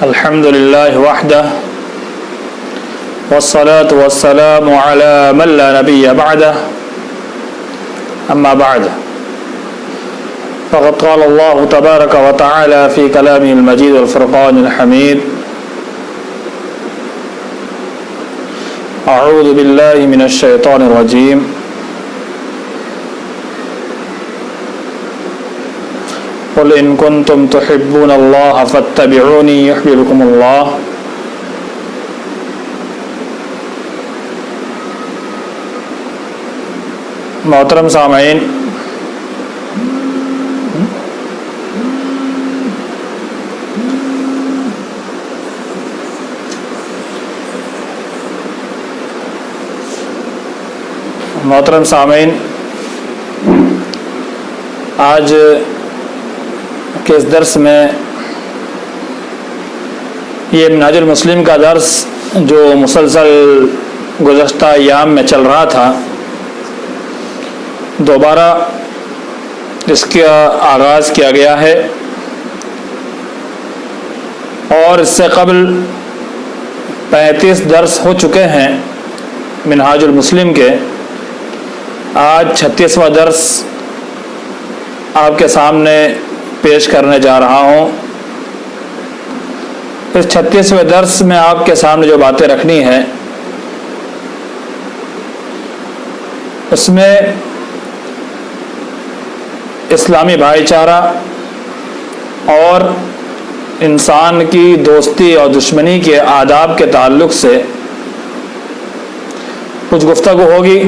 الحمد لله وحده والصلاة والسلام على من لا نبي بعده أما بعد فقد قال الله تبارك وتعالى في كلامه المجيد والفرقان الحميد أعوذ بالله من الشيطان الرجيم قل إن كنتم تحبون الله فاتبعوني يحببكم الله محترم سامعین، آج کے اس درس میں یہ منہاج المسلم کا درس جو مسلسل گزشتہ ایام میں چل رہا تھا، دوبارہ اس کا آغاز کیا گیا ہے، اور اس سے قبل 35 درس ہو چکے ہیں منہاج المسلم کے۔ آج 36واں درس آپ کے سامنے پیش کرنے جا رہا ہوں۔ اس 36ویں درس میں آپ کے سامنے جو باتیں رکھنی ہیں، اس میں اسلامی بھائی چارہ اور انسان کی دوستی اور دشمنی کے آداب کے تعلق سے کچھ گفتگو ہوگی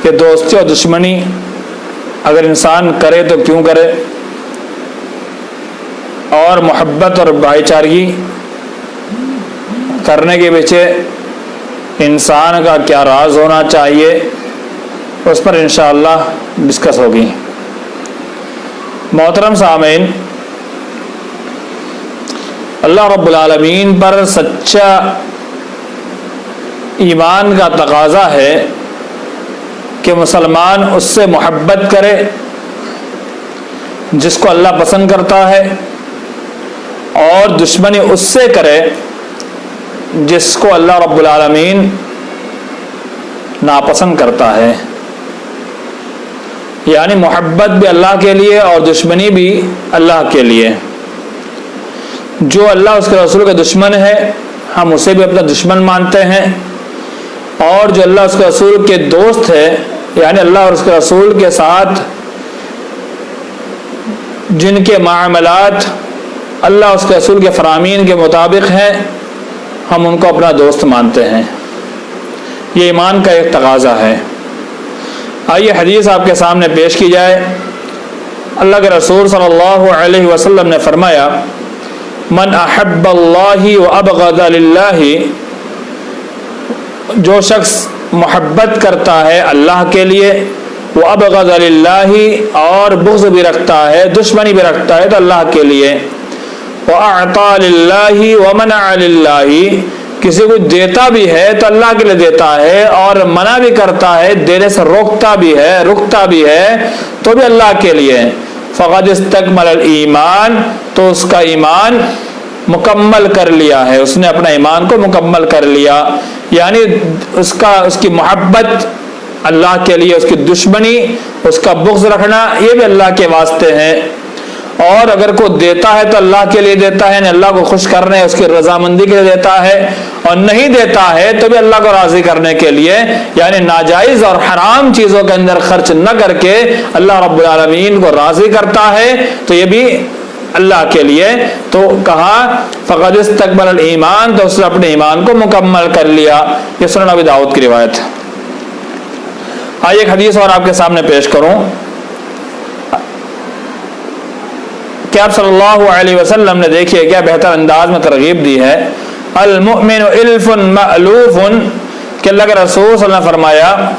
کہ دوستی اور دشمنی اگر انسان کرے تو کیوں کرے، اور محبت اور بھائی چارگی کرنے کے پیچھے انسان کا کیا راز ہونا چاہیے، اس پر انشاءاللہ ڈسکس ہوگی۔ محترم سامعین، اللہ رب العالمین پر سچا ایمان کا تقاضا ہے کہ مسلمان اس سے محبت کرے جس کو اللہ پسند کرتا ہے، اور دشمنی اس سے کرے جس کو اللہ رب العالمین ناپسند کرتا ہے۔ یعنی محبت بھی اللہ کے لیے اور دشمنی بھی اللہ کے لیے۔ جو اللہ اس کے رسول کے دشمن ہے، ہم اسے بھی اپنا دشمن مانتے ہیں، اور جو اللہ اس کے رسول کے دوست ہے، یعنی اللہ اور اس کے رسول کے ساتھ جن کے معاملات اللہ اس کے رسول کے فرامین کے مطابق ہیں، ہم ان کو اپنا دوست مانتے ہیں۔ یہ ایمان کا ایک تقاضا ہے۔ آئیے حدیث آپ کے سامنے پیش کی جائے۔ اللہ کے رسول صلی اللہ علیہ وسلم نے فرمایا، من احب اللہ وابغض للہ، جو شخص محبت کرتا ہے اللہ کے لیے، وابغض للہ، اور بغض بھی رکھتا ہے، دشمنی بھی رکھتا ہے تو اللہ کے لیے، واعطى للہ ومنع للہ، کسی کو دیتا بھی ہے تو اللہ کے لیے دیتا ہے، اور منع بھی کرتا ہے، دینے سے روکتا بھی ہے، رکتا بھی ہے تو بھی اللہ کے لیے، فقد استکمل الایمان، تو اس کا ایمان مکمل کر لیا ہے، اس نے اپنا ایمان کو مکمل کر لیا۔ یعنی اس کی محبت اللہ کے لیے، اس کی دشمنی، اس کا بغض رکھنا، یہ بھی اللہ کے واسطے ہیں۔ اور اگر کوئی دیتا ہے تو اللہ کے لیے دیتا ہے، یعنی اللہ کو خوش کرنے، اس کی رضامندی کے لیے دیتا ہے، اور نہیں دیتا ہے تو بھی اللہ کو راضی کرنے کے لیے، یعنی ناجائز اور حرام چیزوں کے اندر خرچ نہ کر کے اللہ رب العالمین کو راضی کرتا ہے، تو یہ بھی اللہ کے لیے۔ تو کہا فقد استکمل الایمان، تو اس نے اپنے ایمان کو مکمل کر لیا۔ یہ سنن ابی داؤد کی روایت ہے۔ آئیے ایک حدیث اور آپ کے سامنے پیش کروں کہ آپ صلی اللہ علیہ وسلم نے دیکھیے کیا بہتر انداز میں ترغیب دی ہے۔ المؤمن الف مألوف، کہ اللہ کے رسول صلی اللہ علیہ وسلم نے فرمایا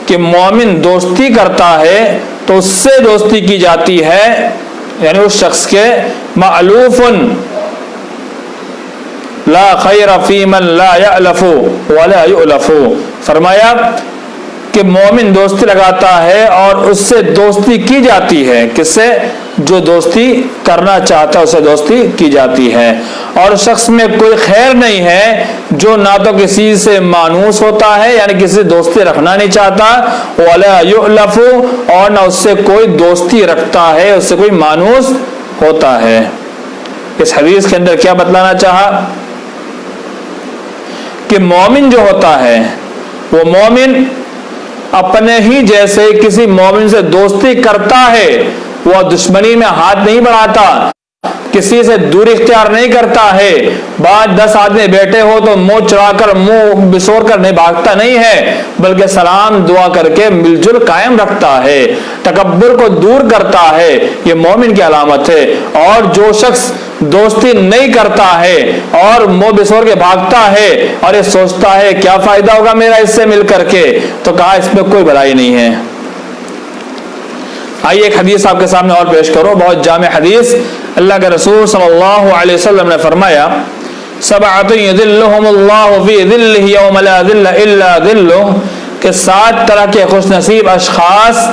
کہ مومن دوستی کرتا ہے تو اس سے دوستی کی جاتی ہے، یعنی اس شخص کے، مألوف لا خیر فی من لا یألف ولا یؤلف، فرمایا کہ مومن دوستی لگاتا ہے اور اس سے دوستی کی جاتی ہے. کس سے؟ جو دوستی کرنا چاہتا ہے اس سے دوستی کی جاتی ہے. اور شخص میں کوئی خیر نہیں ہے جو نہ تو کسی سے مانوس ہوتا ہے یعنی کسی سے دوستی رکھنا نہیں چاہتا، ولا یؤلف، اور نہ اس سے کوئی دوستی رکھتا ہے، اس سے کوئی مانوس ہوتا ہے. اس حدیث کے اندر کیا بتلانا چاہا کہ مومن جو ہوتا ہے وہ مومن اپنے ہی جیسے کسی مومن سے دوستی کرتا ہے، وہ دشمنی میں ہاتھ نہیں بڑھاتا، کسی سے دوری اختیار نہیں کرتا ہے. بعد 10 آدمی بیٹھے ہو تو منہ چڑھا کر منہ بسور کر نہیں بھاگتا نہیں ہے، بلکہ سلام دعا کر کے مل جل قائم رکھتا ہے، تکبر کو دور کرتا ہے. یہ مومن کی علامت ہے. اور جو شخص دوستی نہیں کرتا ہے اور منہ بسور کے بھاگتا ہے اور یہ سوچتا ہے کیا فائدہ ہوگا میرا اس سے مل کر کے، تو کہا اس میں کوئی بھلائی نہیں ہے. آئیے ایک حدیث آپ کے سامنے اور پیش کرو، بہت جامع حدیث. اللہ کے رسول صلی اللہ علیہ وسلم نے فرمایا سبعۃ یذلھم اللہ فی ظلہ یوم لا ظل الا ظلہ، کہ 7 طرح کے خوش نصیب اشخاص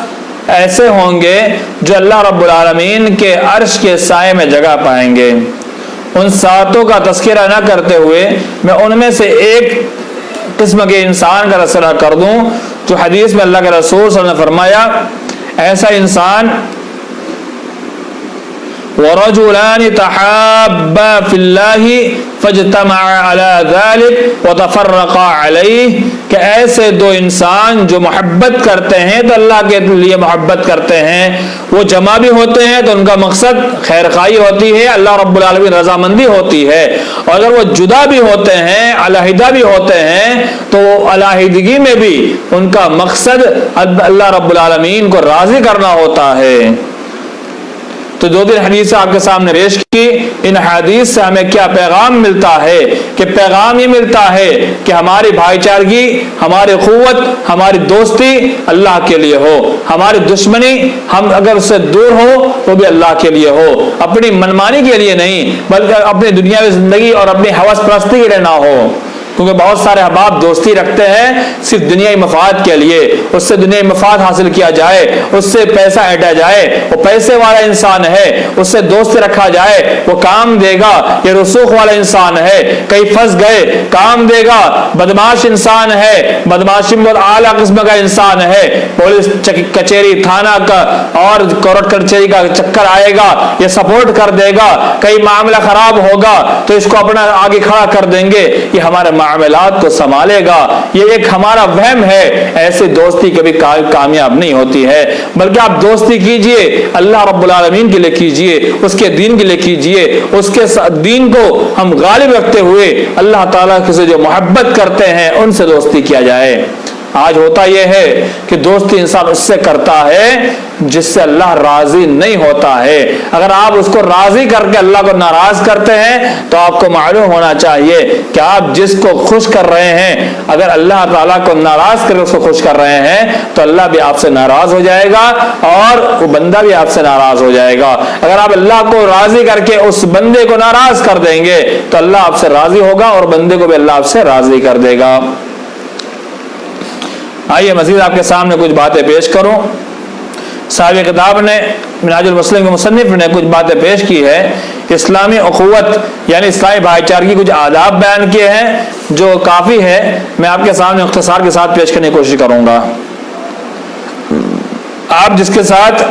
ایسے ہوں گے جو اللہ رب العالمین کے عرش کے سائے میں جگہ پائیں گے. ان 7 کا تذکرہ نہ کرتے ہوئے میں ان میں سے ایک قسم کے انسان کا تذکرہ کر دوں جو حدیث میں اللہ کے رسول صلی اللہ علیہ وسلم نے فرمایا ایسا انسان وَرَجُلَانِ تَحَابَّا فِي اللَّهِ فَاجْتَمَعَا عَلَى ذَلِكَ وَتَفَرَّقَا عَلَيْهِ، کہ ایسے 2 انسان جو محبت کرتے ہیں تو اللہ کے لیے محبت کرتے ہیں، وہ جمع بھی ہوتے ہیں تو ان کا مقصد خیر خواہی ہوتی ہے، اللہ رب العالمین رضامندی ہوتی ہے. اور اگر وہ جدا بھی ہوتے ہیں، علیحدہ بھی ہوتے ہیں، تو علیحدگی میں بھی ان کا مقصد اللہ رب العالمین کو راضی کرنا ہوتا ہے. تو 2 حدیث آپ کے سامنے پیش کی. ان حدیث سے ہمیں کیا پیغام ملتا ہے؟ کہ پیغام یہ ملتا ہے کہ ہماری بھائی چارگی، ہماری قوت، ہماری دوستی اللہ کے لیے ہو، ہماری دشمنی ہم اگر اس سے دور ہو وہ بھی اللہ کے لیے ہو، اپنی منمانی کے لیے نہیں بلکہ اپنی دنیاوی زندگی اور اپنی ہوس پرستی کے لیے نہ ہو. کیونکہ بہت سارے احباب دوستی رکھتے ہیں صرف دنیائی مفاد کے لیے، اس سے دنیائی مفاد حاصل کیا جائے، اس سے پیسہ ایٹا جائے، وہ پیسے والا انسان ہے، اس سے دوستی رکھا جائے وہ کام دے گا، یہ رسوخ والا انسان ہے، کہیں پھنس گئے کام دے گا، بدماش انسان ہے، بدماشی میں بہت اعلیٰ قسم کا انسان ہے، پولیس کچہری تھانہ کا اور کورٹ کچہری کا چکر آئے گا، یہ سپورٹ کر دے گا، کئی معاملہ خراب ہوگا تو اس کو اپنا آگے کھڑا کر دیں گے، یہ ہمارے معاملات کو سنبھالے گا. یہ ایک ہمارا وہم ہے. ایسی دوستی کبھی کامیاب نہیں ہوتی ہے، بلکہ آپ دوستی کیجئے اللہ رب العالمین کے لیے کیجئے، اس کے دین کے لیے کیجئے، اس کے دین کو ہم غالب رکھتے ہوئے اللہ تعالیٰ سے جو محبت کرتے ہیں ان سے دوستی کیا جائے. آج ہوتا یہ ہے کہ دوستی انسان اس سے کرتا ہے جس سے اللہ راضی نہیں ہوتا ہے. اگر آپ اس کو راضی کر کے اللہ کو ناراض کرتے ہیں تو آپ کو معلوم ہونا چاہیے کہ آپ جس کو خوش کر رہے ہیں، اگر اللہ تعالیٰ کو ناراض کر کے اس کو خوش کر رہے ہیں تو اللہ بھی آپ سے ناراض ہو جائے گا اور وہ بندہ بھی آپ سے ناراض ہو جائے گا. اگر آپ اللہ کو راضی کر کے اس بندے کو ناراض کر دیں گے تو اللہ آپ سے راضی ہوگا اور بندے کو بھی اللہ آپ سے راضی کر دے گا. آئیے مزید آپ کے سامنے کچھ باتیں پیش کروں. صاحب کتاب نے منہاج المسلم کے مصنف نے کچھ باتیں پیش کی ہے. اسلامی اخوت یعنی اسلامی بھائی چارگی کچھ آداب بیان کیے ہیں جو کافی ہے. میں آپ کے سامنے اختصار کے ساتھ پیش کرنے کی کوشش کروں گا. آپ جس کے ساتھ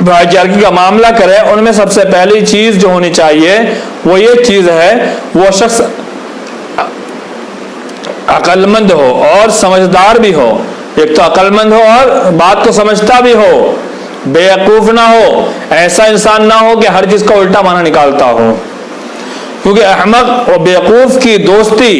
بھائی چارگی کا معاملہ کریں ان میں سب سے پہلی چیز جو ہونی چاہیے وہ یہ چیز ہے وہ شخص عقل مند ہو اور سمجھدار بھی ہو. ایک تو عقل مند ہو اور بات کو سمجھتا بھی ہو، بیوقوف نہ ہو. ایسا انسان نہ ہو کہ ہر چیز کا الٹا معنی نکالتا ہو، کیونکہ احمق اور بیوقوف کی دوستی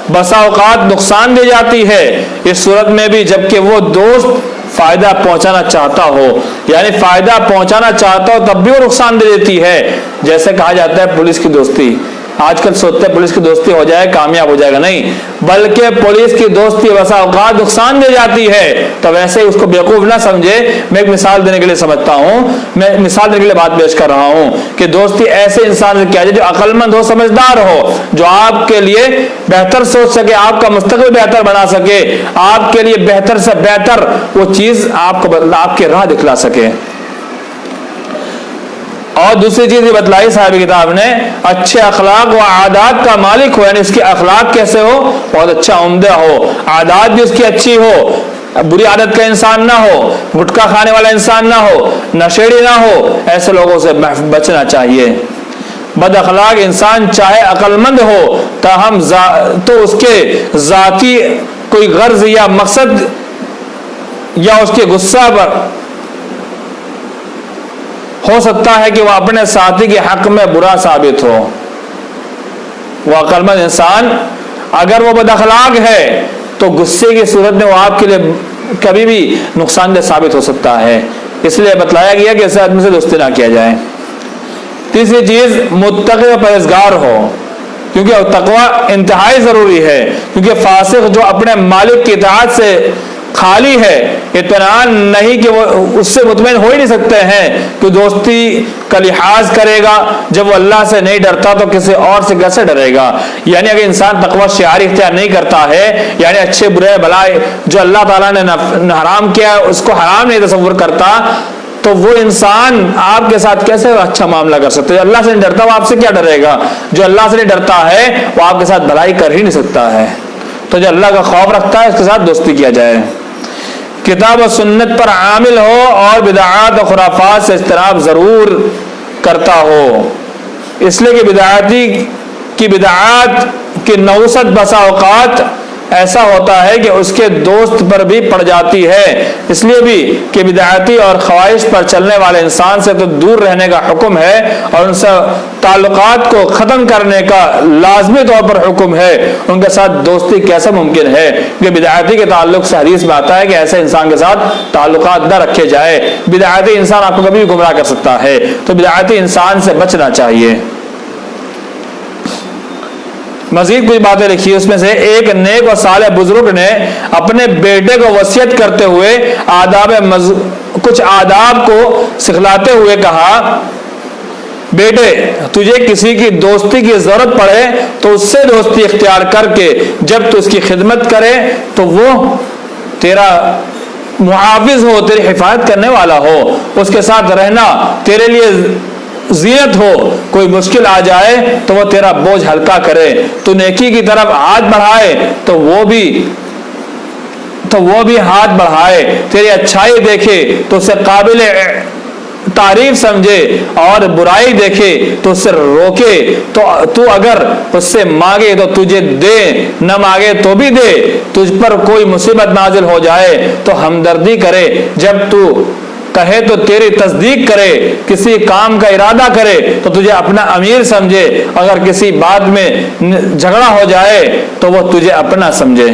بسا اوقات نقصان دے جاتی ہے اس صورت میں بھی جبکہ وہ دوست فائدہ پہنچانا چاہتا ہو. یعنی فائدہ پہنچانا چاہتا ہو تب بھی وہ نقصان دے دیتی ہے. جیسے کہا جاتا ہے پولیس کی دوستی، آج کل سوچتے ہیں پولیس کی دوستی ہو جائے کامیاب ہو جائے گا، نہیں، بلکہ پولیس کی دوستی بسا اوقات نقصان دے جاتی ہے۔ تو ویسے اس کو بیوقوف نہ سمجھے۔ میں ایک مثال دینے کے لیے سمجھتا ہوں، میں مثال دینے کے لیے بات پیش کر رہا ہوں کہ دوستی ایسے انسان سے کیا جائے جو عقل مند ہو، سمجھدار ہو، جو آپ کے لیے بہتر سوچ سکے، آپ کا مستقبل بہتر بنا سکے، آپ کے لیے بہتر سے بہتر وہ چیز آپ کو آپ کے راہ دکھلا سکے۔ اور دوسری چیز یہ بتلائی صاحب کتاب نے، اچھے اخلاق و عادات کا مالک ہو، یعنی اس کے اخلاق کیسے ہو، بہت اچھا عمدہ ہو، عادات بھی اس کی اچھی ہو، بری عادت کا انسان نہ ہو، گٹکا کھانے والا انسان نہ ہو، نشیڑی نہ ہو، ایسے لوگوں سے بچنا چاہیے۔ بد اخلاق انسان چاہے عقل مند ہو تاہم تو اس کے ذاتی کوئی غرض یا مقصد یا اس کے غصہ پر ہو سکتا ہے کہ وہ اپنے ساتھی کے حق میں برا ثابت ہو۔ وہ عقل مند انسان اگر وہ بد اخلاق ہے تو غصے کی صورت میں وہ آپ کے لیے کبھی بھی نقصان دہ ثابت ہو سکتا ہے، اس لیے بتلایا گیا کہ ایسے آدمی سے دوستی نہ کیا جائے۔ تیسری چیز متقی و پرہیزگار ہو، کیونکہ تقوی انتہائی ضروری ہے، کیونکہ فاسق جو اپنے مالک کی اطاعت سے خالی ہے، اطمینان نہیں کہ وہ اس سے مطمئن ہو ہی نہیں سکتے ہیں کہ دوستی کا لحاظ کرے گا، جب وہ اللہ سے نہیں ڈرتا تو کسی اور سے کیسے ڈرے گا۔ یعنی اگر انسان تقوی شعاری اختیار نہیں کرتا ہے، یعنی اچھے برے بلائے جو اللہ تعالیٰ نے حرام کیا ہے اس کو حرام نہیں تصور کرتا، تو وہ انسان آپ کے ساتھ کیسے اچھا معاملہ کر سکتا ہے؟ جو اللہ سے نہیں ڈرتا وہ آپ سے کیا ڈرے گا؟ جو اللہ سے نہیں ڈرتا ہے وہ آپ کے ساتھ بھلائی کر ہی نہیں سکتا ہے۔ تو جو اللہ کا خوف رکھتا ہے اس کے ساتھ دوستی کیا جائے، کتاب و سنت پر عامل ہو اور بدعات و خرافات سے اجتناب ضرور کرتا ہو، اس لیے کہ بدعات کی نوست بسا اوقات ایسا ہوتا ہے کہ اس کے دوست پر بھی پڑ جاتی ہے، اس لیے بھی کہ بدعاتی اور خواہش پر چلنے والے انسان سے تو دور رہنے کا حکم ہے اور ان سے تعلقات کو ختم کرنے کا لازمی طور پر حکم ہے۔ ان کے ساتھ دوستی کیسے ممکن ہے کہ بدعاتی کے تعلق سے حدیث میں آتا ہے کہ ایسے انسان کے ساتھ تعلقات نہ رکھے جائے۔ بدعاتی انسان آپ کو کبھی بھی گمراہ کر سکتا ہے، تو بدعاتی انسان سے بچنا چاہیے۔ مزید کچھ باتیں لکھی، اس میں سے ایک نیک و صالح بزرگ نے اپنے بیٹے کو وصیت کرتے ہوئے کچھ آداب کو سکھلاتے ہوئے کہا، بیٹے تجھے کسی کی دوستی کی ضرورت پڑے تو اس سے دوستی اختیار کر کے جب تو اس کی خدمت کرے تو وہ تیرا محافظ ہو، تیری حفاظت کرنے والا ہو، اس کے ساتھ رہنا تیرے لیے زینت ہو، کوئی مشکل آ جائے تو وہ تیرا بوجھ ہلکا کرے، تو نیکی کی طرف ہاتھ بڑھائے تو وہ بھی ہاتھ بڑھائے، تیری اچھائی دیکھے تو اسے قابل تعریف سمجھے اور برائی دیکھے تو اس سے روکے، تو اگر اس سے مانگے تو تجھے دے، نہ مانگے تو بھی دے، تجھ پر کوئی مصیبت نازل ہو جائے تو ہمدردی کرے، جب تو کہے تو تیری تصدیق کرے، کسی کام کا ارادہ کرے تو تجھے اپنا امیر سمجھے، اگر کسی بات میں جھگڑا ہو جائے تو وہ تجھے اپنا سمجھے۔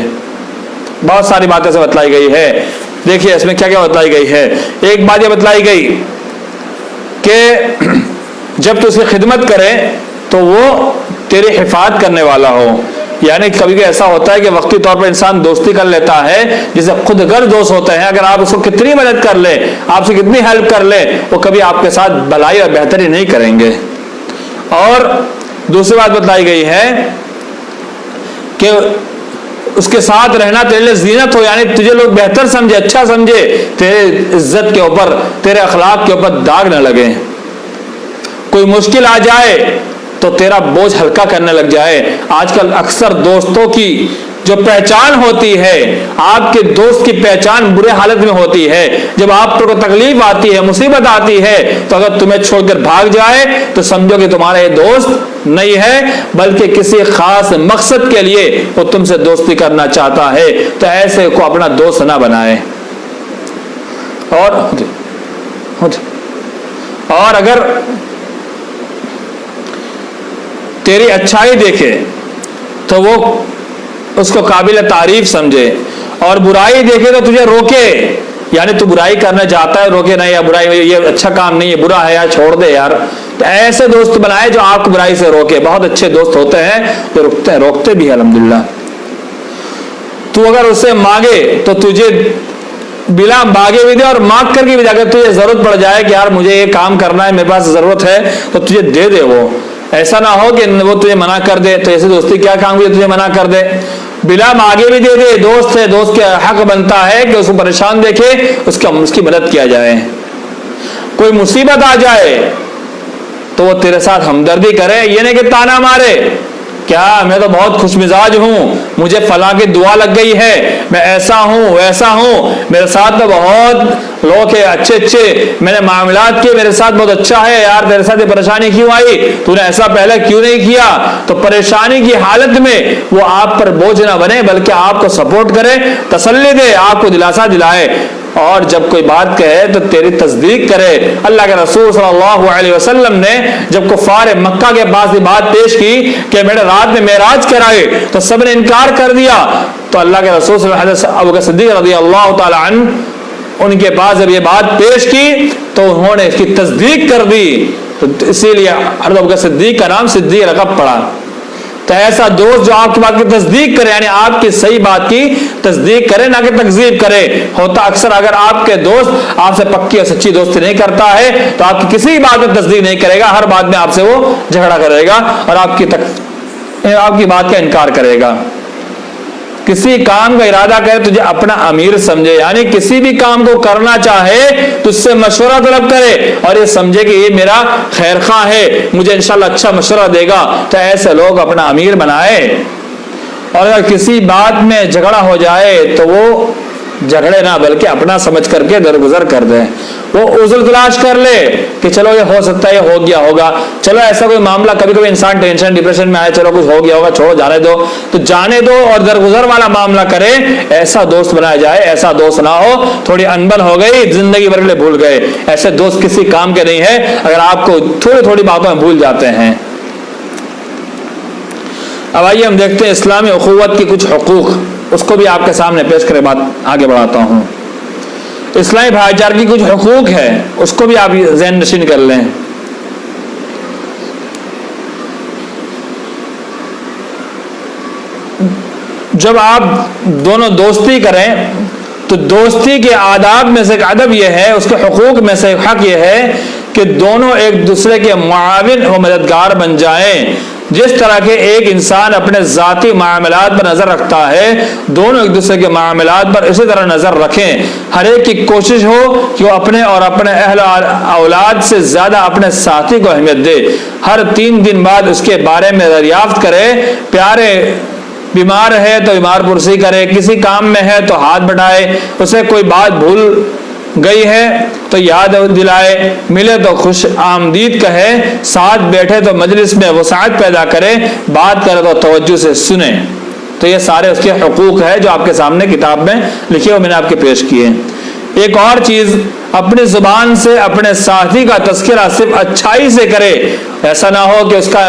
بہت ساری باتیں سے بتلائی گئی ہے، دیکھیے اس میں کیا کیا بتلائی گئی ہے۔ ایک بات یہ بتلائی گئی کہ جب تو اس کی خدمت کرے تو وہ تیری حفاظت کرنے والا ہو، یعنی کبھی بھی ایسا ہوتا ہے کہ وقتی طور پر انسان دوستی کر لیتا ہے، جسے خود غرض دوست ہوتے ہیں، اگر آپ اس کو کتنی مدد کر لیں، آپ سے کتنی ہیلپ کر لیں، وہ کبھی آپ کے ساتھ بھلائی اور بہتری نہیں کریں گے۔ اور دوسری بات بتلائی گئی ہے کہ اس کے ساتھ رہنا تیرے لیے زینت ہو، یعنی تجھے لوگ بہتر سمجھے، اچھا سمجھے، تیرے عزت کے اوپر، تیرے اخلاق کے اوپر داغ نہ لگے، کوئی مشکل آ جائے تو تیرا بوجھ ہلکا کرنے لگ جائے۔ آج کل اکثر دوستوں کی جو پہچان ہوتی ہے، آپ کے دوست کی پہچان برے حالت میں ہوتی ہے، جب آپ پر کوئی تکلیف آتی ہے، مصیبت آتی ہے تو اگر تمہیں چھوڑ کر بھاگ جائے تو سمجھو کہ تمہارا یہ دوست نہیں ہے، بلکہ کسی خاص مقصد کے لیے وہ تم سے دوستی کرنا چاہتا ہے، تو ایسے کو اپنا دوست نہ بنائے۔ اور اگر تیری اچھائی دیکھے تو وہ اس کو قابل تعریف سمجھے، اور برائی دیکھے تو تجھے روکے، یعنی تو برائی کرنا چاہتا ہے روکے نہیں، یا برائی یہ اچھا کام نہیں ہے، برا ہے یار چھوڑ دے یار. تو ایسے دوست بنائے جو آپ کو برائی سے روکے. بہت اچھے دوست ہوتے ہیں جو روکتے بھی الحمدللہ. تو اگر اسے مانگے تو تجھے بلا مانگے بھی دے، اور مانگ کر کے بھی اگر تجھے ضرورت پڑ جائے کہ یار مجھے یہ کام کرنا ہے، میرے پاس ضرورت ہے، تو تجھے دے دے. وہ ایسا نہ ہو کہ وہ تجھے منع کر دے. تو ایسی دوستی کیا کام کی تجھے منع کر دے. بلا مانگے بھی دے دے. دوست ہے، دوست کا حق بنتا ہے کہ اس کو پریشان دیکھے، اس کی مدد کیا جائے. کوئی مصیبت آ جائے تو وہ تیرے ساتھ ہمدردی کرے، یہ نہیں کہ تانا مارے کیا میں تو بہت خوش مزاج ہوں، مجھے فلاں کی دعا لگ گئی ہے، میں ایسا ہوں ویسا ہوں، میرے ساتھ تو بہت لوگ ہیں اچھے، میں نے معاملات کیے، میرے ساتھ بہت اچھا ہے، یار تیرے ساتھ یہ پریشانی کیوں آئی، تو نے ایسا پہلے کیوں نہیں کیا. تو پریشانی کی حالت میں وہ آپ پر بوجھ نہ بنے، بلکہ آپ کو سپورٹ کرے، تسلی دے، آپ کو دلاسا دلائے. اور جب کوئی بات کہے تو تیری تصدیق کرے. اللہ کے رسول صلی اللہ علیہ وسلم نے جب کفار مکہ کے پاس یہ بات پیش کی کہ میرے رات میں معراج کرائے، تو سب نے انکار کر دیا. تو اللہ کے رسول صلی اللہ علیہ وسلم ابو بکر صدیق رضی اللہ تعالی عنہ ان کے پاس جب یہ بات پیش کی تو انہوں نے اس کی تصدیق کر دی. تو اسی لیے حضرت ابو بکر صدیق کا نام صدیق رقب پڑا. تو ایسا دوست جو آپ کی بات کی تصدیق کرے، یعنی آپ کی صحیح بات کی تصدیق کرے، نہ کہ تکذیب کرے. ہوتا اکثر اگر آپ کے دوست آپ سے پکی اور سچی دوستی نہیں کرتا ہے تو آپ کی کسی بات میں تصدیق نہیں کرے گا، ہر بات میں آپ سے وہ جھگڑا کرے گا اور آپ کی بات کا انکار کرے گا. کسی کام کا ارادہ کرے تجھے اپنا امیر سمجھے، یعنی کسی بھی کام کو کرنا چاہے تو اس سے مشورہ طلب کرے اور یہ سمجھے کہ یہ میرا خیر خواہ ہے، مجھے انشاءاللہ اچھا مشورہ دے گا. تو ایسے لوگ اپنا امیر بنائے. اور اگر کسی بات میں جھگڑا ہو جائے تو وہ جھگڑے نہ بلکہ اپنا سمجھ کر کے درگزر کر دیں. وہ عذر تلاش کر لے کہ چلو یہ ہو سکتا ہے، یہ ہو گیا ہوگا، چلو ایسا کوئی معاملہ، کبھی کبھی انسان ٹینشن ڈپریشن میں آئے، چلو کچھ ہو گیا ہوگا، چھوڑو جانے دو، تو جانے دو اور درگزر والا معاملہ کرے. ایسا دوست بنایا جائے. ایسا دوست نہ ہو تھوڑی انبن ہو گئی زندگی بھر کے لیے بھول گئے. ایسے دوست کسی کام کے نہیں ہے اگر آپ کو تھوڑی تھوڑی باتوں میں بھول جاتے ہیں. اب آئیے ہم دیکھتے ہیں اسلامی اخوت کی کچھ حقوق، اس کو بھی آپ کے سامنے پیش کرے بات آگے بڑھاتا ہوں. اسلامی بھائی چارے کی کچھ حقوق ہے، اس کو بھی آپ ذہن نشین کر لیں. جب آپ دونوں دوستی کریں تو دوستی کے آداب میں سے ایک ادب یہ ہے، اس کے حقوق میں سے ایک حق یہ ہے کہ دونوں ایک دوسرے کے معاون و مددگار بن جائیں. جس طرح کے ایک انسان اپنے ذاتی معاملات پر نظر رکھتا ہے، دونوں ایک دوسرے کے معاملات پر اسی طرح نظر رکھیں. ہر ایک کی کوشش ہو کہ وہ اپنے اور اپنے اہل اولاد سے زیادہ اپنے ساتھی کو اہمیت دے. ہر 3 دن بعد اس کے بارے میں دریافت کرے. پیارے بیمار ہے تو بیمار پرسی کرے، کسی کام میں ہے تو ہاتھ بٹائے، اسے کوئی بات بھول گئی ہے تو یاد دلائے، ملے تو خوش آمدید کہے، ساتھ بیٹھے تو مجلس میں وسعت پیدا کرے، بات کرے تو توجہ سے سنے. تو یہ سارے اس کے حقوق ہیں جو آپ کے سامنے کتاب میں لکھے ہوئے میں نے آپ کے پیش کیے. ایک اور چیز، اپنی زبان سے اپنے ساتھی کا تذکرہ صرف اچھائی سے کرے. ایسا نہ ہو کہ اس کا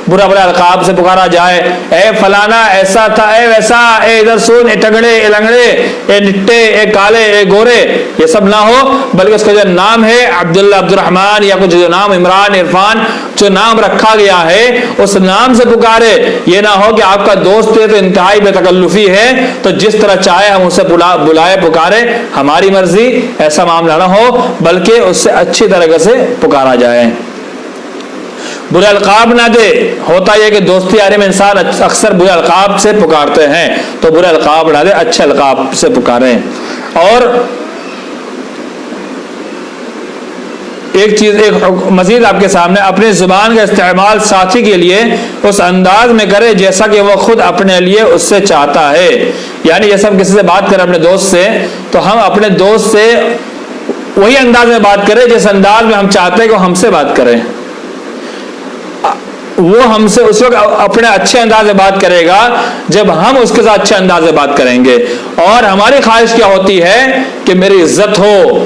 برا برا القاب سے پکارا جائے، اے فلانا ایسا تھا، اے ویسا، اے ادھر سن، اے ٹگڑے، اے لنگڑے، اے نٹے، اے کالے، اے گورے، یہ سب نہ ہو، بلکہ اس کا جو نام ہے عبداللہ، عبد الرحمن، یا کچھ جو نام عمران، عرفان، جو نام رکھا گیا ہے اس نام سے پکارے. یہ نہ ہو کہ آپ کا دوست ہے تو انتہائی بے تکلفی ہے تو جس طرح چاہے ہم اسے بلائے پکارے، ہماری مرضی، ایسا معاملہ نہ ہو بلکہ اس سے اچھی طرح سے پکارا جائے. برے القاب نہ دے. ہوتا یہ کہ دوستی یاری میں انسان اکثر برے القاب سے پکارتے ہیں، تو برے القاب نہ دے، اچھے القاب سے پکاریں. اور ایک چیز مزید آپ کے سامنے، اپنی زبان کا استعمال ساتھی کے لیے اس انداز میں کرے جیسا کہ وہ خود اپنے لیے اس سے چاہتا ہے. یعنی جیسے ہم کسی سے بات کریں اپنے دوست سے، تو ہم اپنے دوست سے وہی انداز میں بات کریں جس انداز میں ہم چاہتے ہیں کہ وہ ہم سے بات کریں. وہ ہم سے اس وقت اپنے اچھے انداز میں بات کرے گا جب ہم اس کے ساتھ اچھے انداز میں بات کریں گے. اور ہماری خواہش کیا ہوتی ہے کہ میری عزت ہو،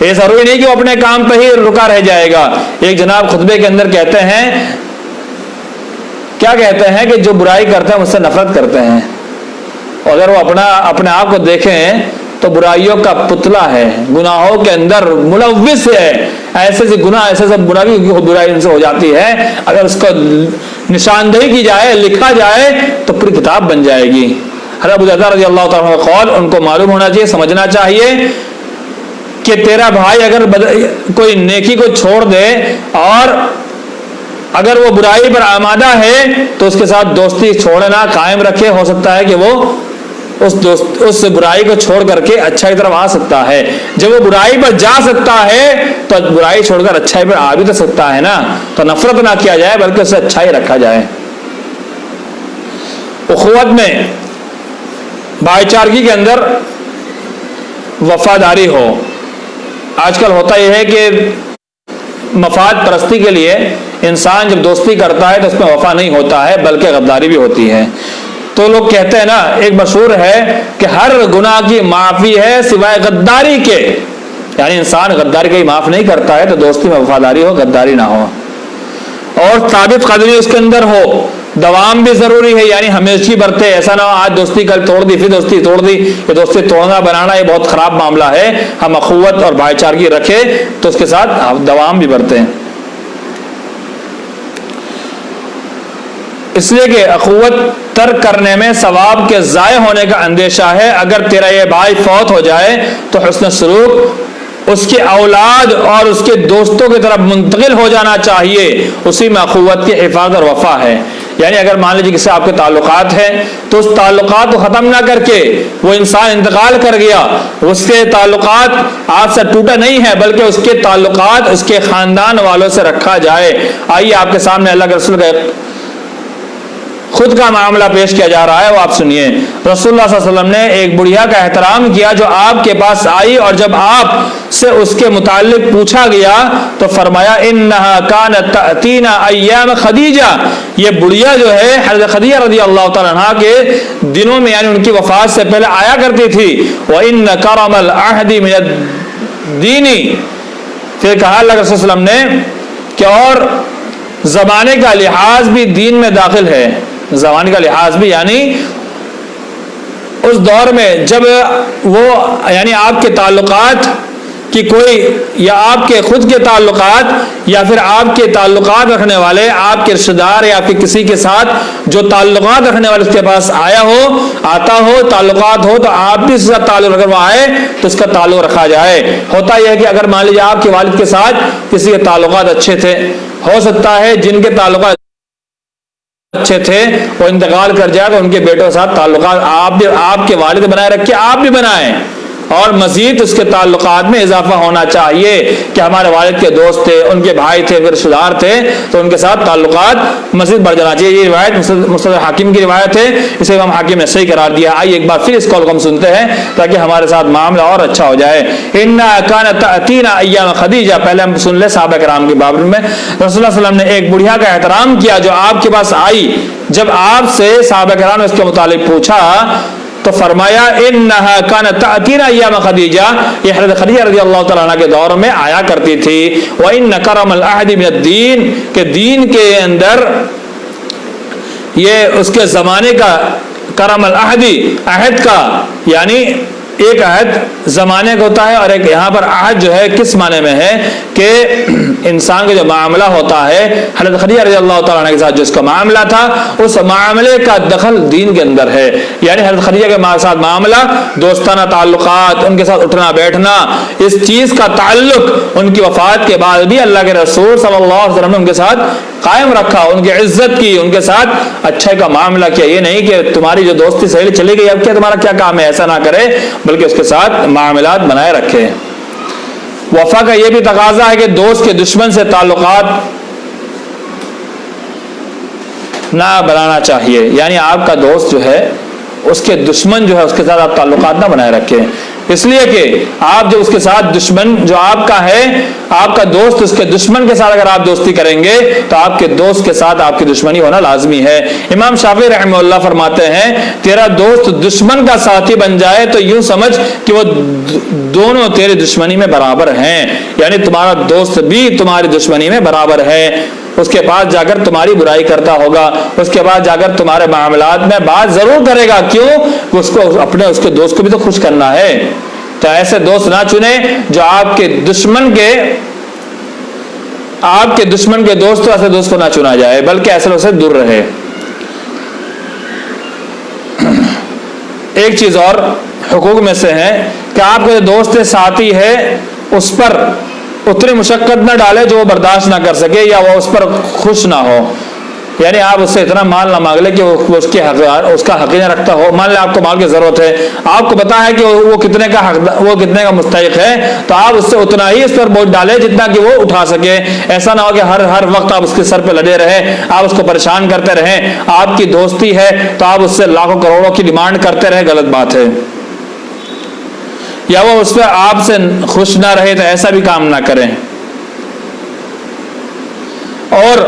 یہ ضروری نہیں کہ وہ اپنے کام پہ ہی رکا رہ جائے گا. ایک جناب خطبے کے اندر کہتے ہیں، کیا کہتے ہیں کہ جو برائی کرتے ہیں مجھ سے نفرت کرتے ہیں، اور اگر وہ اپنے آپ کو دیکھیں تو برائیوں کا پتلا ہے، گناہوں کے اندر ملوث ہے، ایسے سے گناہ ایسے سے برائی ان سے ہو جاتی ہے، اگر اس کو نشاندہی کی جائے، لکھا جائے تو پوری کتاب بن جائے گی. حضرت ابو درداء رضی اللہ تعالیٰ عنہ کا قول ان کو معلوم ہونا چاہیے، سمجھنا چاہیے کہ تیرا بھائی اگر کوئی نیکی کو چھوڑ دے اور اگر وہ برائی پر آمادہ ہے تو اس کے ساتھ دوستی چھوڑنا قائم رکھے. ہو سکتا ہے کہ وہ اس برائی کو چھوڑ کر کے اچھائی طرف آ سکتا ہے. جب وہ برائی پر جا سکتا ہے تو برائی چھوڑ کر اچھائی پر آ بھی تو سکتا ہے نا. تو نفرت نہ کیا جائے بلکہ اسے اچھائی رکھا جائے. اخوت میں بھائی چارگی کے اندر وفاداری ہو. آج کل ہوتا یہ ہے کہ مفاد پرستی کے لیے انسان جب دوستی کرتا ہے تو اس میں وفا نہیں ہوتا ہے بلکہ غداری بھی ہوتی ہے. تو لوگ کہتے ہیں نا، ایک مشہور ہے کہ ہر گناہ کی معافی ہے سوائے غداری کے، یعنی انسان غداری کا ہی معاف نہیں کرتا ہے. تو دوستی میں وفاداری ہو، غداری نہ ہو، اور ثابت قدمی اس کے اندر ہو. دوام بھی ضروری ہے، یعنی ہمیشہ برتے. ایسا نہ ہو آج دوستی کل توڑ دی، پھر دوستی توڑ دی. یہ دوستی توڑنا بنانا یہ بہت خراب معاملہ ہے. ہم اخوت اور بھائی چارگی رکھے تو اس کے ساتھ دوام بھی برتے ہیں. اس لیے کہ اخوت ترک کرنے میں ثواب کے ضائع ہونے کا اندیشہ ہے. اگر تیرا یہ بھائی فوت ہو جائے تو حسن سلوک اس کے اولاد اور اس کے دوستوں کی طرف منتقل ہو جانا چاہیے. اسی میں اخوت کی حفاظت اور وفا ہے. یعنی اگر مان لیجیے کسی سے آپ کے تعلقات ہیں تو اس تعلقات کو ختم نہ کر کے وہ انسان انتقال کر گیا، اس کے تعلقات آپ سے ٹوٹا نہیں ہے بلکہ اس کے تعلقات اس کے خاندان والوں سے رکھا جائے. آئیے آپ کے سامنے اللہ کے رسول کا خود کا معاملہ پیش کیا جا رہا ہے، وہ آپ سنیے. رسول اللہ صلی اللہ علیہ وسلم نے ایک بڑھیا کا احترام کیا جو آپ کے پاس آئی، اور جب آپ سے اس کے متعلق پوچھا گیا تو فرمایا انہا کانت تأتینا ایام خدیجہ. یہ بڑھیا جو ہے حضرت خدیجہ رضی اللہ تعالیٰ عنہ کے دنوں میں، یعنی ان کی وفات سے پہلے آیا کرتی تھی. وَإِنَّ كَرَمَ الْعَهْدِ مِنَ الدِّينِ. پھر کہا اللہ کے رسول صلی اللہ علیہ وسلم نے کہ اور زمانے کا لحاظ بھی دین میں داخل ہے. زمانے کا لحاظ بھی، یعنی اس دور میں جب وہ یعنی آپ کے تعلقات کی کوئی یا آپ کے خود کے تعلقات یا پھر آپ کے تعلقات رکھنے والے آپ کے رشتہ دار یا پھر کسی کے ساتھ جو تعلقات رکھنے والے اس کے پاس آتا ہو تعلقات ہو تو آپ بھی اس کے ساتھ تعلق اگر وہ آئے تو اس کا تعلق رکھا جائے. ہوتا یہ ہے کہ اگر مان لیجیے آپ کے والد کے ساتھ کسی کے تعلقات اچھے تھے، ہو سکتا ہے جن کے تعلقات اچھے تھے وہ انتقال کر جائے تو ان کے بیٹوں کے ساتھ تعلقات آپ کے والد بنائے رکھے، آپ بھی بنائیں، اور مزید اس کے تعلقات میں اضافہ ہونا چاہیے کہ ہمارے والد کے دوست تھے، ان کے بھائی تھے، رشتہ دار تھے، تو ان کے ساتھ تعلقات مزید بڑھ جانا چاہیے. یہ روایت مستدرک حاکم کی روایت ہے، اسے امام حاکم نے صحیح قرار دیا. آئیے ایک بار پھر اس کال کو ہم سنتے ہیں تاکہ ہمارے ساتھ معاملہ اور اچھا ہو جائے. اِنَّا كَانَتْ تَأْتِينَا أَيَّامَ خَدِیجَہ. پہلے ہم سن لیں صحابہ کرام کے باب میں رسول اللہ صلی اللہ علیہ وسلم نے ایک بڑھیا کا احترام کیا جو آپ کے پاس آئی. جب آپ سے صحابہ کرام نے اس کے متعلق پوچھا تو فرمایا انہا کانت تأتینا ایام خدیجہ. یہ حضرت خدیجہ رضی اللہ تعالیٰ عنہ کے دور میں آیا کرتی تھی. وَإِنَّ كَرَمَ الْعَهْدِ مِنَ الدِّينِ. کہ دین کے اندر یہ اس کے زمانے کا کرم العہد عہد کا، یعنی ایک عہد زمانے کا ہوتا ہے اور ایک یہاں پر عہد جو ہے کس معنی میں ہے کہ انسان کا جو معاملہ ہوتا ہے حضرت خدیجہ رضی اللہ تعالیٰ عنہ کے ساتھ جو اس کا معاملہ تھا اس معاملے کا دخل دین کے اندر ہے. یعنی حضرت خدیجہ کے ساتھ معاملہ دوستانہ تعلقات، ان کے ساتھ اٹھنا بیٹھنا، اس چیز کا تعلق ان کی وفات کے بعد بھی اللہ کے رسول صلی اللہ علیہ وسلم نے ان کے ساتھ قائم رکھا، ان کی عزت کی، ان کے ساتھ اچھے کا معاملہ کیا. یہ نہیں کہ تمہاری جو دوستی سہیلی چلی گئی اب کیا تمہارا کیا کام ہے، ایسا نہ کرے بلکہ اس کے ساتھ معاملات بنائے رکھے. وفا کا یہ بھی تقاضا ہے کہ دوست کے دشمن سے تعلقات نہ بنانا چاہیے. یعنی آپ کا دوست جو ہے اس کے دشمن جو ہے اس کے ساتھ آپ تعلقات نہ بنائے رکھیں. اس لیے کہ آپ جو اس کے ساتھ دشمن جو آپ کا ہے، آپ کا دوست، اس کے دشمن کے ساتھ اگر آپ دوستی کریں گے تو آپ کے دوست کے ساتھ آپ کی دشمنی ہونا لازمی ہے۔ امام شافعی رحمہ اللہ فرماتے ہیں تیرا دوست دشمن کا ساتھی بن جائے تو یوں سمجھ کہ وہ دونوں تیرے دشمنی میں برابر ہیں، یعنی تمہارا دوست بھی تمہاری دشمنی میں برابر ہے۔ اس کے پاس جا کر تمہاری برائی کرتا ہوگا، اس کے بعد جا کر تمہارے معاملات میں بات ضرور کرے گا، کیوں؟ اس کو اپنے اس کے دوست کو بھی تو خوش کرنا ہے۔ تو ایسے دوست نہ چنیں جو آپ کے دشمن کے دوست، ایسے دوست کو نہ چنا جائے بلکہ ایسے لوگ سے دور رہے۔ ایک چیز اور حقوق میں سے ہے کہ آپ کا جو دوست ساتھی ہے اس پر اتنی مشقت نہ ڈالے جو وہ برداشت نہ کر سکے یا وہ اس پر خوش نہ ہو، یعنی آپ اس سے اتنا مال نہ مانگ لے کہ وہ اس کا حق ہی نہ رکھتا ہو۔ مان لیں آپ کو مال کی ضرورت ہے، آپ کو پتا ہے کہ وہ کتنے کا مستحق ہے، تو آپ اس سے اتنا ہی اس پر بوجھ ڈالے جتنا کہ وہ اٹھا سکے۔ ایسا نہ ہو کہ ہر وقت آپ اس کے سر پہ لڑے رہے، آپ اس کو پریشان کرتے رہیں۔ آپ کی دوستی ہے تو آپ اس سے لاکھوں کروڑوں کی ڈیمانڈ کرتے رہے، غلط بات ہے۔ یا وہ اس پہ آپ سے خوش نہ رہے تو ایسا بھی کام نہ کریں۔ اور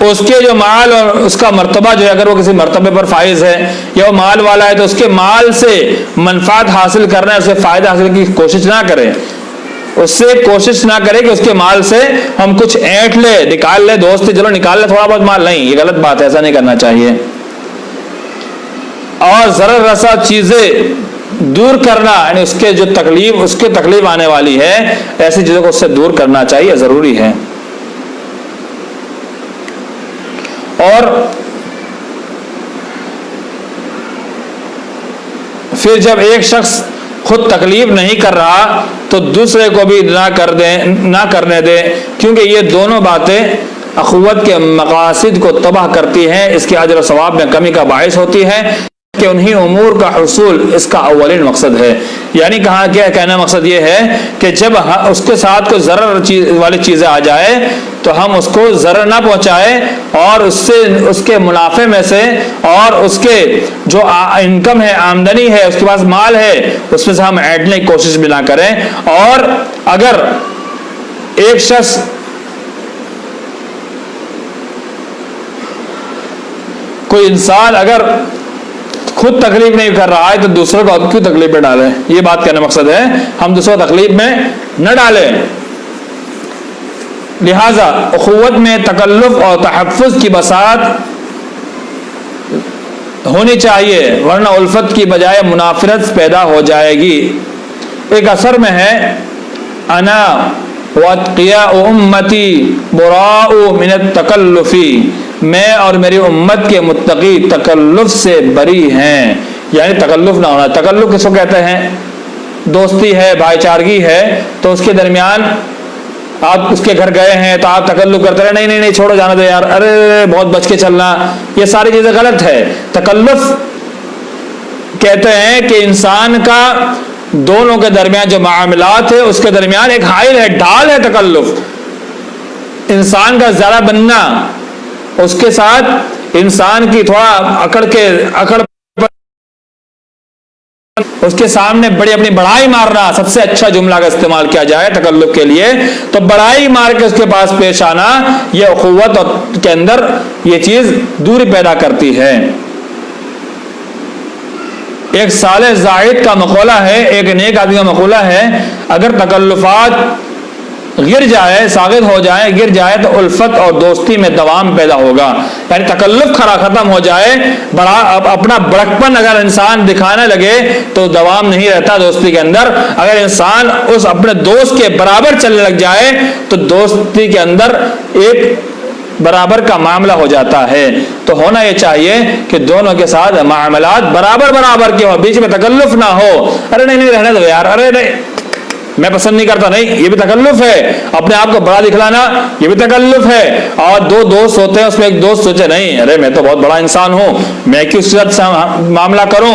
اس کے جو مال اور اس کا مرتبہ جو ہے، اگر وہ کسی مرتبے پر فائز ہے یا وہ مال والا ہے تو اس کے مال سے منفعت حاصل کرنا ہے، اس سے فائدہ حاصل کی کوشش نہ کریں۔ اس سے کوشش نہ کرے کہ اس کے مال سے ہم کچھ اینٹ لے، نکال لے، دوست چلو نکال لے تھوڑا بہت مال، نہیں، یہ غلط بات ہے، ایسا نہیں کرنا چاہیے۔ اور ضرر رسا چیزیں دور کرنا، یعنی اس کے تکلیف آنے والی ہے، ایسی چیزوں کو اس سے دور کرنا چاہیے، ضروری ہے۔ اور پھر جب ایک شخص خود تکلیف نہیں کر رہا تو دوسرے کو بھی نہ کرنے دے، کیونکہ یہ دونوں باتیں اخوت کے مقاصد کو تباہ کرتی ہیں، اس کے اجر و ثواب میں کمی کا باعث ہوتی ہے کہ انہی امور کا حصول اس کا اولین مقصد ہے۔ یعنی کہنا مقصد یہ ہے کہ جب اس کے ساتھ کوئی ضرر والی چیزیں آ جائے تو ہم اس کو ضرر نہ پہنچائے، اور اس کے منافع میں سے اور اس کے جو انکم ہے، آمدنی ہے، اس کے پاس مال ہے، اس میں سے ہم ایڈنے کی کوشش بھی نہ کریں۔ اور اگر ایک شخص کوئی انسان اگر خود تکلیف نہیں کر رہا ہے تو دوسروں کو اب کیوں تکلیف میں ڈالیں؟ یہ بات کہنے مقصد ہے، ہم دوسروں کو تکلیف میں نہ ڈالیں۔ لہذا اخوت میں تکلف اور تحفظ کی بساط ہونی چاہیے، ورنہ الفت کی بجائے منافرت پیدا ہو جائے گی۔ ایک اثر میں ہے انا واتقیاء امتی براء من التکلف، میں اور میری امت کے متقی تکلف سے بری ہیں، یعنی تکلف نہ ہونا۔ تکلف کس کو کہتے ہیں؟ دوستی ہے، بھائی چارگی ہے، تو اس کے درمیان آپ اس کے گھر گئے ہیں تو آپ تکلف کرتے رہے، نہیں چھوڑو جانا دو یار، ارے بہت بچ کے چلنا، یہ ساری چیزیں غلط ہے۔ تکلف کہتے ہیں کہ انسان کا دونوں کے درمیان جو معاملات ہے اس کے درمیان ایک حائل ہے، ڈھال ہے۔ تکلف انسان کا زیادہ بننا، اس کے ساتھ انسان کی تھوڑا اکڑ اس کے سامنے بڑی اپنی بڑائی مارنا، سب سے اچھا جملہ کا استعمال کیا جائے تکلف کے لیے تو بڑائی مار کے اس کے پاس پیش آنا، یہ اخوت کے اندر یہ چیز دوری پیدا کرتی ہے۔ ایک صالح زاہد کا مقولہ ہے، ایک نیک آدمی کا مقولہ ہے، اگر تکلفات گر جائے، ساغر ہو جائے، گر جائے تو الفت اور دوستی میں دوام پیدا ہوگا۔ یعنی تکلف ختم ہو جائے، اپنا بڑکپن اگر انسان دکھانے لگے تو دوام نہیں رہتا دوستی کے اندر۔ اگر انسان اس اپنے دوست کے برابر چلنے لگ جائے تو دوستی کے اندر ایک برابر کا معاملہ ہو جاتا ہے۔ تو ہونا یہ چاہیے کہ دونوں کے ساتھ معاملات برابر کے ہو، بیچ میں تکلف نہ ہو۔ ارے نہیں رہنے دو یار، ارے نہیں میں پسند نہیں کرتا، نہیں، یہ بھی تکلف ہے۔ اپنے آپ کو بڑا دکھلانا یہ بھی تکلف ہے۔ اور دو دوست ہوتے ہیں، اس میں ایک دوست سوچے نہیں ارے میں تو بہت بڑا انسان ہوں، میں کیوں اس سے معاملہ کروں،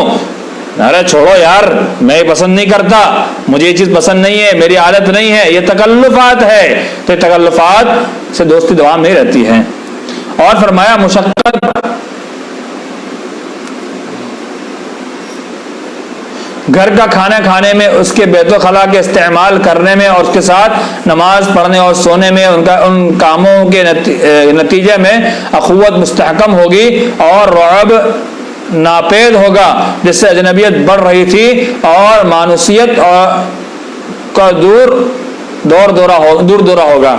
ارے چھوڑو یار میں یہ پسند نہیں کرتا، مجھے یہ چیز پسند نہیں ہے، میری عادت نہیں ہے، یہ تکلفات ہے۔ تو یہ تکلفات سے دوستی دوام نہیں رہتی ہے۔ اور فرمایا گھر کا کھانا کھانے میں، اس کے بیت الخلا کے استعمال کرنے میں، اور اس کے ساتھ نماز پڑھنے اور سونے میں، ان کاموں کے نتیجے میں اخوت مستحکم ہوگی اور رعب ناپید ہوگا، جس سے اجنبیت بڑھ رہی تھی اور مانوسیت کا دور دورہ ہوگا۔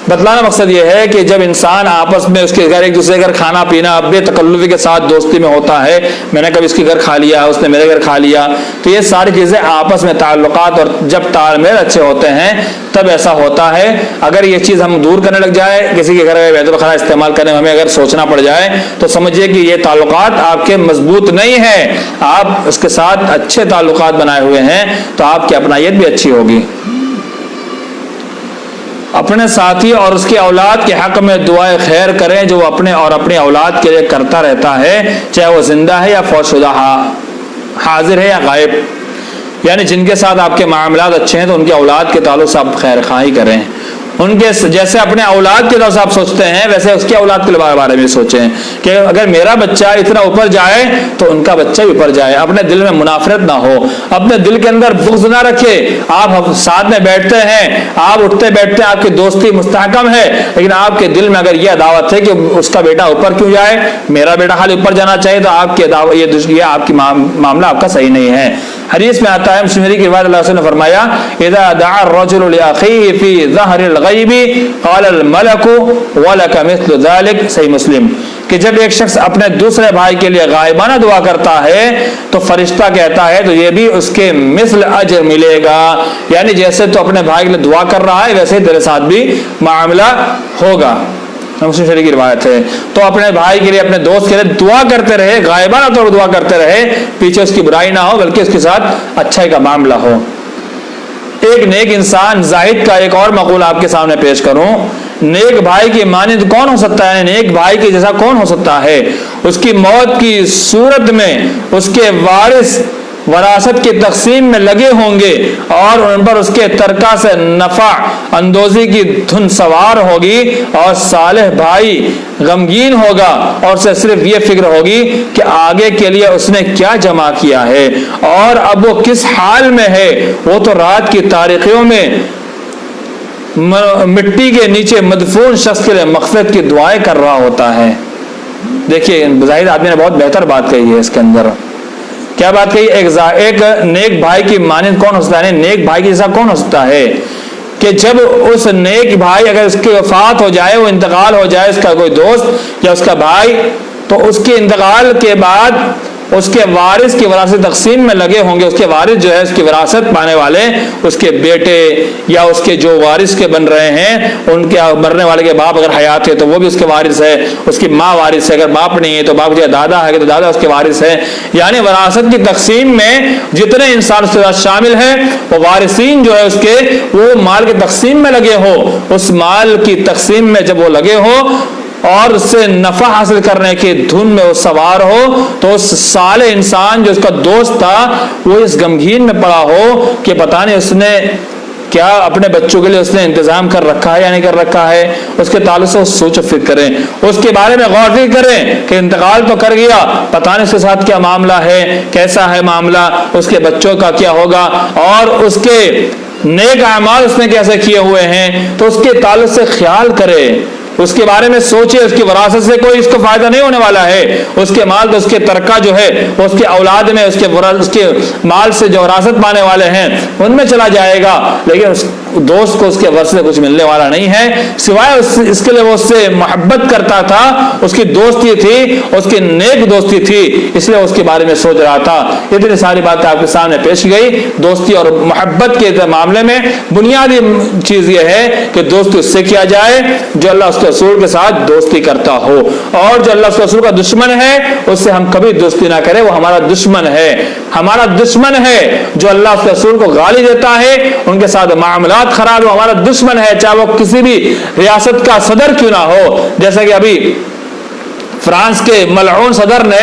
بتلانا مقصد یہ ہے کہ جب انسان آپس میں اس کے گھر ایک دوسرے کے گھر کھانا پینا بے تکلفی کے ساتھ دوستی میں ہوتا ہے، میں نے کبھی اس کے گھر کھا لیا، اس نے میرے گھر کھا لیا، تو یہ ساری چیزیں آپس میں تعلقات، اور جب تال میل اچھے ہوتے ہیں تب ایسا ہوتا ہے۔ اگر یہ چیز ہم دور کرنے لگ جائے، کسی کے گھر میں بیت الخلا استعمال کرنے میں ہمیں اگر سوچنا پڑ جائے، تو سمجھیے کہ یہ تعلقات آپ کے مضبوط نہیں ہیں، آپ اس کے ساتھ اچھے تعلقات بنائے ہوئے ہیں تو آپ کی اپنائیت بھی اچھی ہوگی۔ اپنے ساتھی اور اس کی اولاد کے حق میں دعائے خیر کریں جو وہ اپنے اور اپنی اولاد کے لیے کرتا رہتا ہے، چاہے وہ زندہ ہے یا فوت شدہ، حاضر ہے یا غائب۔ یعنی جن کے ساتھ آپ کے معاملات اچھے ہیں تو ان کی اولاد کے تعلق سے آپ خیر خواہی کریں، ان کے جیسے اپنے اولاد کے طرف سے آپ سوچتے ہیں ویسے اس کے اولاد کے بارے میں سوچیں کہ اگر میرا بچہ اتنا اوپر جائے تو ان کا بچہ بھی اوپر جائے۔ اپنے دل میں منافرت نہ ہو، اپنے دل کے اندر بغض نہ رکھے۔ آپ ساتھ میں بیٹھتے ہیں، آپ اٹھتے بیٹھتے ہیں، آپ کی دوستی مستحکم ہے، لیکن آپ کے دل میں اگر یہ عداوت ہے کہ اس کا بیٹا اوپر کیوں جائے، میرا بیٹا خالی اوپر جانا چاہیے، تو آپ کی یہ آپ کی معاملہ آپ کا صحیح نہیں ہے۔ حدیث میں آتا ہے، مسلم کی روایت، اللہ نے فرمایا اذا دعا الرجل لاخيه في ظهر الغیب قال الملك ولك مثل ذلك، صحیح مسلم، کہ جب ایک شخص اپنے دوسرے بھائی کے لیے غائبانہ دعا کرتا ہے تو فرشتہ کہتا ہے تو یہ بھی اس کے مثل اجر ملے گا، یعنی جیسے تو اپنے بھائی کے لیے دعا کر رہا ہے ویسے ہی تیرے ساتھ بھی معاملہ ہوگا۔ مسلم شریف کی روایت ہے۔ تو اپنے بھائی کے لیے، اپنے دوست کے لیے دعا کرتے رہے، غائبانہ طور پر دعا کرتے رہے، پیچھے اس کی برائی نہ ہو بلکہ اس کے ساتھ اچھائی کا معاملہ ہو۔ ایک نیک انسان زاہد کا ایک اور مقولہ آپ کے سامنے پیش کروں۔ نیک بھائی کی مانند کون ہو سکتا ہے، نیک بھائی کے جیسا کون ہو سکتا ہے؟ اس کی موت کی صورت میں اس کے وارث وراثت کی تقسیم میں لگے ہوں گے اور ان پر اس کے ترکہ سے نفع اندوزی کی دھن سوار ہوگی، اور صالح بھائی غمگین ہوگا اور اسے صرف یہ فکر ہوگی کہ آگے کے لیے اس نے کیا جمع کیا ہے اور اب وہ کس حال میں ہے۔ وہ تو رات کی تاریکیوں میں مٹی کے نیچے مدفون شخص کے لیے مغفرت کی دعائیں کر رہا ہوتا ہے۔ دیکھیے زاہد آدمی نے بہت بہتر بات کہی ہے اس کے اندر۔ کیا بات کہی؟ ایک نیک بھائی کی مانند کون ہو سکتا ہے، نیک بھائی کے جیسا کون ہو سکتا ہے کہ جب اس نیک بھائی اگر اس کی وفات ہو جائے، وہ انتقال ہو جائے، اس کا کوئی دوست یا اس کا بھائی، تو اس کے انتقال کے بعد اس کے وارث کی وراثت تقسیم میں لگے ہوں گے۔ اس کے وارث جو ہے، اس کی وراثت پانے والے، اس کے بیٹے یا اس کے جو وارث کے بن رہے ہیں، ان کے مرنے والے کے باپ اگر حیات ہے تو وہ بھی اس کے وارث ہے، اس کی ماں وارث ہے، اگر باپ نہیں ہے تو باپ جو دادا ہے تو دادا اس کے وارث ہے۔ یعنی وراثت کی تقسیم میں جتنے انسان اس کے ساتھ شامل ہیں، وہ وارثین جو ہے اس کے، وہ مال کی تقسیم میں لگے ہو، اس مال کی تقسیم میں جب وہ لگے ہو اور اس سے نفع حاصل کرنے کی دھن میں وہ سوار ہو، تو اس صالح انسان جو اس کا دوست تھا وہ اس غمگین میں پڑا ہو کہ پتہ نہیں اس نے کیا اپنے بچوں کے لیے اس نے انتظام کر رکھا ہے یا نہیں کر رکھا ہے۔ اس کے تعلق سے سوچ و فکر کریں، اس کے بارے میں غور فکر کریں کہ انتقال تو کر گیا، پتہ نہیں اس کے ساتھ کیا معاملہ ہے، کیسا ہے معاملہ، اس کے بچوں کا کیا ہوگا، اور اس کے نیک اعمال اس نے کیسے کیے ہوئے ہیں، تو اس کے تعلق سے خیال کرے، اس کے بارے میں سوچے۔ اس کی وراثت سے کوئی اس کو فائدہ نہیں ہونے والا ہے، اس کے مال تو اس کے ترکہ جو ہے وہ اس کے اولاد میں، اس کے مال سے جو وراثت پانے والے ہیں ان میں چلا جائے گا، لیکن اس دوست کو اس کے ورثے سے کچھ ملنے والا نہیں ہے، سوائے اس کے لیے وہ اس سے محبت کرتا تھا، اس کی دوستی تھی، اس کی نیک دوستی تھی، اس لیے اس کے بارے میں سوچ رہا تھا۔ اتنی ساری باتیں آپ کے سامنے پیش گئی۔ دوستی اور محبت کے معاملے میں بنیادی چیز یہ ہے کہ دوستی اس سے کیا جائے جو اللہ اس کے رسول کے ساتھ دوستی کرتا ہو، اور جو اللہ اس کے رسول کا دشمن ہے اس سے ہم کبھی دوستی نہ کریں، وہ ہمارا دشمن ہے، ہمارا دشمن ہے۔ جو اللہ اس کے رسول کو گالی دیتا ہے، ان کے ساتھ معاملات خراب، وہ ہمارا دشمن ہے، چاہے وہ کسی بھی ریاست کا صدر کیوں نہ ہو۔ جیسا کہ ابھی فرانس کے ملعون صدر نے